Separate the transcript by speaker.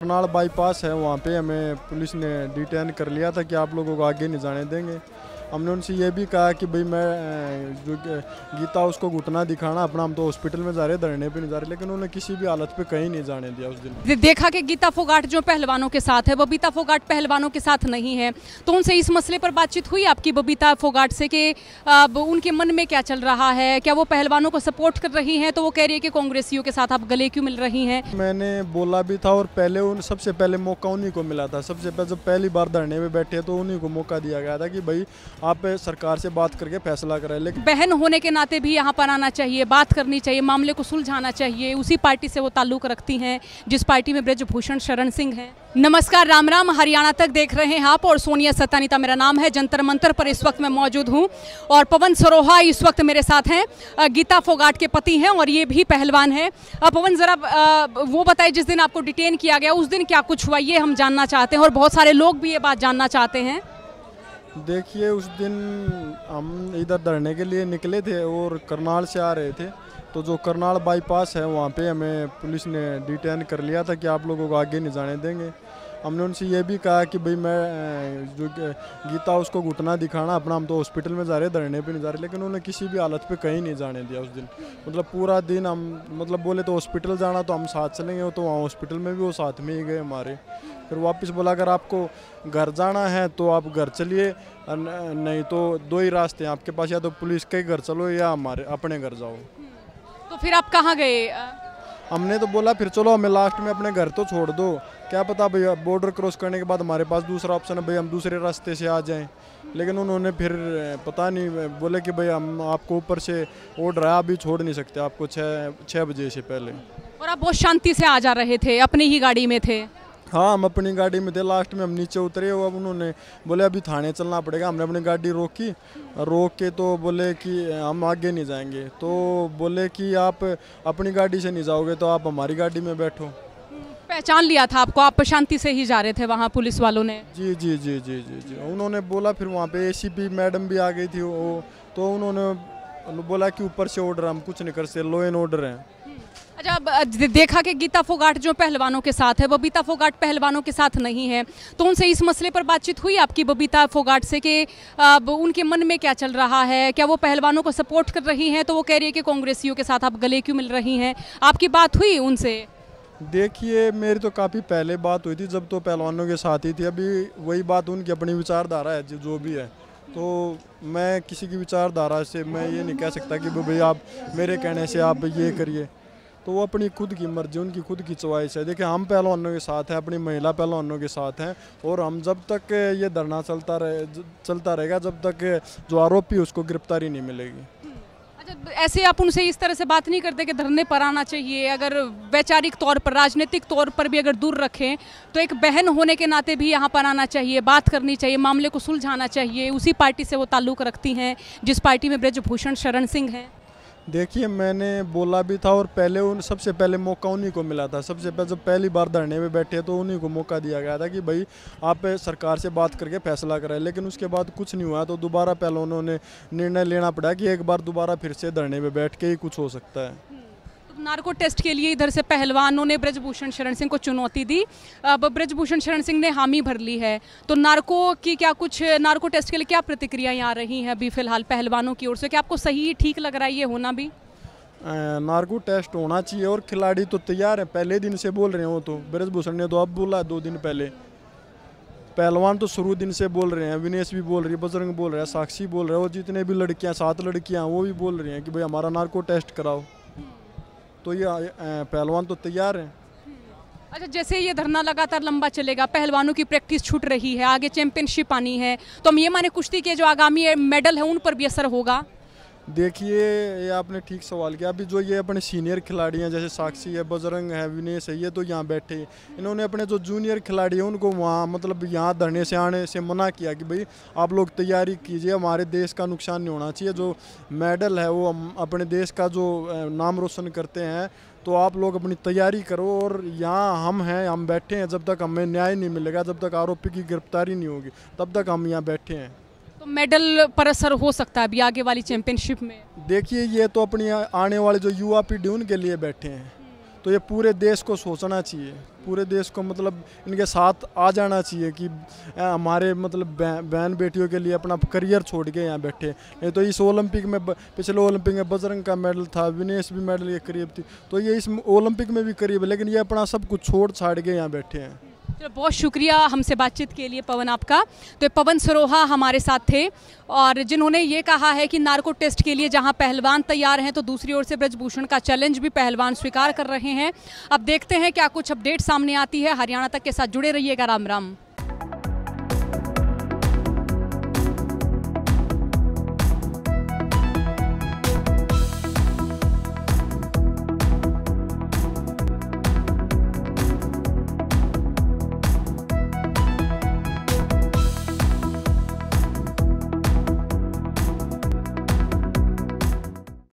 Speaker 1: Karnal bypass है, वहाँ पे हमें पुलिस ने डिटेन कर लिया था कि आप लोगों को आगे नहीं जाने देंगे। हमने उनसे ये भी कहा कि भाई मैं जो गीता उसको घुटना दिखाना अपना, हम तो हॉस्पिटल में जा रहे, धरने पे नहीं जा रहे, लेकिन उन्होंने किसी भी हालत पे कहीं नहीं जाने दिया उस दिन।
Speaker 2: देखा कि गीता फोगाट जो पहलवानों के साथ है, बबीता फोगाट पहलवानों के साथ नहीं है, तो उनसे इस मसले पर बातचीत हुई आपकी बबीता फोगाट से कि उनके मन में क्या चल रहा है, क्या वो पहलवानों को सपोर्ट कर रही हैं? तो वो कह रही है कि कांग्रेसियों के साथ आप गले क्यों मिल रही हैं?
Speaker 1: मैंने बोला भी था और पहले सबसे पहले मौका उन्हीं को मिला था। सबसे पहले जब पहली बार धरने में बैठे तो उन्हीं को मौका दिया गया था कि भाई आप सरकार से बात करके फैसला करें। लेकिन
Speaker 2: बहन होने के नाते भी यहाँ पर आना चाहिए, बात करनी चाहिए, मामले को सुलझाना चाहिए। उसी पार्टी से वो ताल्लुक रखती हैं जिस पार्टी में ब्रजभूषण शरण सिंह हैं। नमस्कार, राम राम, हरियाणा तक देख रहे हैं आप और सोनिया सत्तानीता मेरा नाम है। जंतर मंतर पर इस वक्त मैं मौजूद हूँ और पवन सरोहा इस वक्त मेरे साथ हैं। गीता फोगाट के पति हैं और ये भी पहलवान है। पवन, जरा वो बताइए, जिस दिन आपको डिटेन किया गया उस दिन क्या कुछ हुआ, ये हम जानना चाहते हैं और बहुत सारे लोग भी ये बात जानना चाहते हैं।
Speaker 1: देखिए, उस दिन हम इधर धरने के लिए निकले थे और करनाल से आ रहे थे, तो जो करनाल बाईपास है वहाँ पे हमें पुलिस ने डिटेन कर लिया था कि आप लोगों को आगे नहीं जाने देंगे। हमने उनसे ये भी कहा कि भाई मैं जो गीता उसको घुटना दिखाना अपना, हम तो हॉस्पिटल में जा रहे, धरने पे नहीं जा रहे, लेकिन उन्होंने किसी भी हालत पे कहीं नहीं जाने दिया उस दिन। मतलब पूरा दिन हम बोले तो हॉस्पिटल जाना तो हम साथ चलेंगे, तो वहाँ हॉस्पिटल में भी वो साथ में ही गए हमारे। फिर वापस बोला अगर आपको घर जाना है तो आप घर चलिए, नहीं तो दो ही रास्ते हैं आपके पास, या तो पुलिस के घर चलो या हमारे अपने घर जाओ।
Speaker 2: तो फिर आप कहाँ गए?
Speaker 1: हमने तो बोला फिर चलो हमें लास्ट में अपने घर तो छोड़ दो, क्या पता भैया बॉर्डर क्रॉस करने के बाद हमारे पास दूसरा ऑप्शन है भाई हम दूसरे रास्ते से आ जाएं। लेकिन उन्होंने फिर पता नहीं बोले कि भाई हम आपको ऊपर से ऑर्डर है, अभी छोड़ नहीं सकते आपको 6 बजे से पहले।
Speaker 2: और आप बहुत शांति से आ जा रहे थे, अपनी ही गाड़ी में थे?
Speaker 1: हाँ, हम अपनी गाड़ी में थे। लास्ट में हम नीचे उतरे, अब उन्होंने बोले अभी थाने चलना पड़ेगा। हमने अपनी गाड़ी रोकी, रोक के तो बोले कि हम आगे नहीं जाएंगे, तो बोले कि आप अपनी गाड़ी से नहीं जाओगे तो आप हमारी गाड़ी में बैठो।
Speaker 2: पहचान लिया था आपको, आप शांति से ही जा रहे थे वहाँ पुलिस वालों ने?
Speaker 1: जी जी जी जी जी जी उन्होंने बोला। फिर वहाँ पे एसीपी मैडम भी आ गई थी वो, तो उन्होंने बोला कि ऊपर से ऑर्डर, हम कुछ नहीं कर सकते, लॉ एंड ऑर्डर है।
Speaker 2: अच्छा, देखा कि गीता फोगाट जो पहलवानों के साथ है, बबीता फोगाट पहलवानों के साथ नहीं है, तो उनसे इस मसले पर बातचीत हुई आपकी बबीता फोगाट से कि उनके मन में क्या चल रहा है, क्या वो पहलवानों को सपोर्ट कर रही हैं? तो वो कह रही है कि कांग्रेसियों के साथ आप गले क्यों मिल रही हैं। आपकी बात हुई उनसे?
Speaker 1: देखिए, मेरी तो काफ़ी पहले बात हुई थी जब तो पहलवानों के साथ ही थी। अभी वही बात, उनकी अपनी विचारधारा है जो भी है, तो मैं किसी की विचारधारा से मैं ये नहीं कह सकता कि भाई आप मेरे कहने से आप ये करिए। तो वो अपनी खुद की मर्जी, उनकी खुद की चॉइस है। देखिए, हम पहलवानों के साथ हैं, अपनी महिला पहलवानों के साथ हैं, और हम जब तक ये धरना चलता रहेगा जब तक जो आरोपी उसको गिरफ्तारी नहीं मिलेगी।
Speaker 2: अच्छा, ऐसे आप उनसे इस तरह से बात नहीं करते कि धरने पर आना चाहिए? अगर वैचारिक तौर पर, राजनीतिक तौर पर भी अगर दूर रखें तो एक बहन होने के नाते भी यहाँ पर आना चाहिए, बात करनी चाहिए, मामले को सुलझाना चाहिए। उसी पार्टी से वो ताल्लुक रखती हैं जिस पार्टी में ब्रजभूषण शरण सिंह हैं।
Speaker 1: देखिए, मैंने बोला भी था और पहले सबसे पहले मौका उन्हीं को मिला था। सबसे पहले जब पहली बार धरने में बैठे तो उन्हीं को मौका दिया गया था कि भाई आप सरकार से बात करके फैसला करें। लेकिन उसके बाद कुछ नहीं हुआ, तो दोबारा पहले उन्होंने निर्णय लेना पड़ा कि एक बार दोबारा फिर से धरने में बैठ के ही कुछ हो सकता है।
Speaker 2: नार्को टेस्ट के लिए इधर से पहलवानों ने ब्रजभूषण शरण सिंह को चुनौती दी, अब ब्रजभूषण शरण सिंह ने हामी भर ली है, तो नार्को टेस्ट के लिए क्या प्रतिक्रियाएं आ रही हैं अभी फिलहाल पहलवानों की ओर से? क्या आपको सही ठीक लग रहा है ये होना भी?
Speaker 1: नार्को टेस्ट होना चाहिए और खिलाड़ी तो तैयार है, पहले दिन से बोल रहे हो। तो ब्रजभूषण ने तो अब बोला 2 दिन पहले, पहलवान तो शुरू दिन से बोल रहे हैं। विनेश भी बोल रही है, बजरंग बोल रहा है, साक्षी बोल रहा है, और जितने भी लड़कियां 7 लड़कियां वो भी बोल रही हैं कि भाई हमारा नार्को टेस्ट कराओ। तो ये पहलवान तो तैयार हैं।
Speaker 2: अच्छा, जैसे ये धरना लगातार लंबा चलेगा, पहलवानों की प्रैक्टिस छूट रही है, आगे चैंपियनशिप आनी है, तो हम ये माने कुश्ती के जो आगामी मेडल है उन पर भी असर होगा?
Speaker 1: देखिए, ये आपने ठीक सवाल किया। अभी जो ये अपने सीनियर खिलाड़ी हैं, जैसे साक्षी है, बजरंग है, विनेश है, ये तो यहाँ बैठे। इन्होंने अपने जो जूनियर खिलाड़ी हैं उनको वहाँ यहाँ धरने से आने से मना किया कि भाई आप लोग तैयारी कीजिए, हमारे देश का नुकसान नहीं होना चाहिए। जो मेडल है वो हम अपने देश का जो नाम रोशन करते हैं, तो आप लोग अपनी तैयारी करो। और यहाँ हम हैं, हम बैठे हैं, जब तक हमें न्याय नहीं मिलेगा, जब तक आरोपी की गिरफ्तारी नहीं होगी, तब तक हम यहाँ बैठे हैं।
Speaker 2: तो मेडल पर असर हो सकता है अभी आगे वाली चैंपियनशिप में?
Speaker 1: देखिए, ये तो अपनी आने वाले जो युवा पीढ़ी उनके लिए बैठे हैं, तो ये पूरे देश को सोचना चाहिए, पूरे देश को मतलब इनके साथ आ जाना चाहिए कि हमारे मतलब बहन बेटियों के लिए अपना करियर छोड़ के यहाँ बैठे। नहीं तो इस ओलंपिक में पिछले ओलंपिक में बजरंग का मेडल था, विनेश भी मेडल के करीब थी, तो ये इस ओलंपिक में भी करीब है, लेकिन ये अपना सब कुछ छोड़ छाड़ के यहाँ बैठे हैं।
Speaker 2: चलो, बहुत शुक्रिया हमसे बातचीत के लिए पवन आपका। तो पवन सरोहा हमारे साथ थे और जिन्होंने ये कहा है कि नार्को टेस्ट के लिए जहां पहलवान तैयार हैं तो दूसरी ओर से ब्रजभूषण का चैलेंज भी पहलवान स्वीकार कर रहे हैं। अब देखते हैं क्या कुछ अपडेट सामने आती है। हरियाणा तक के साथ जुड़े रहिएगा। राम राम।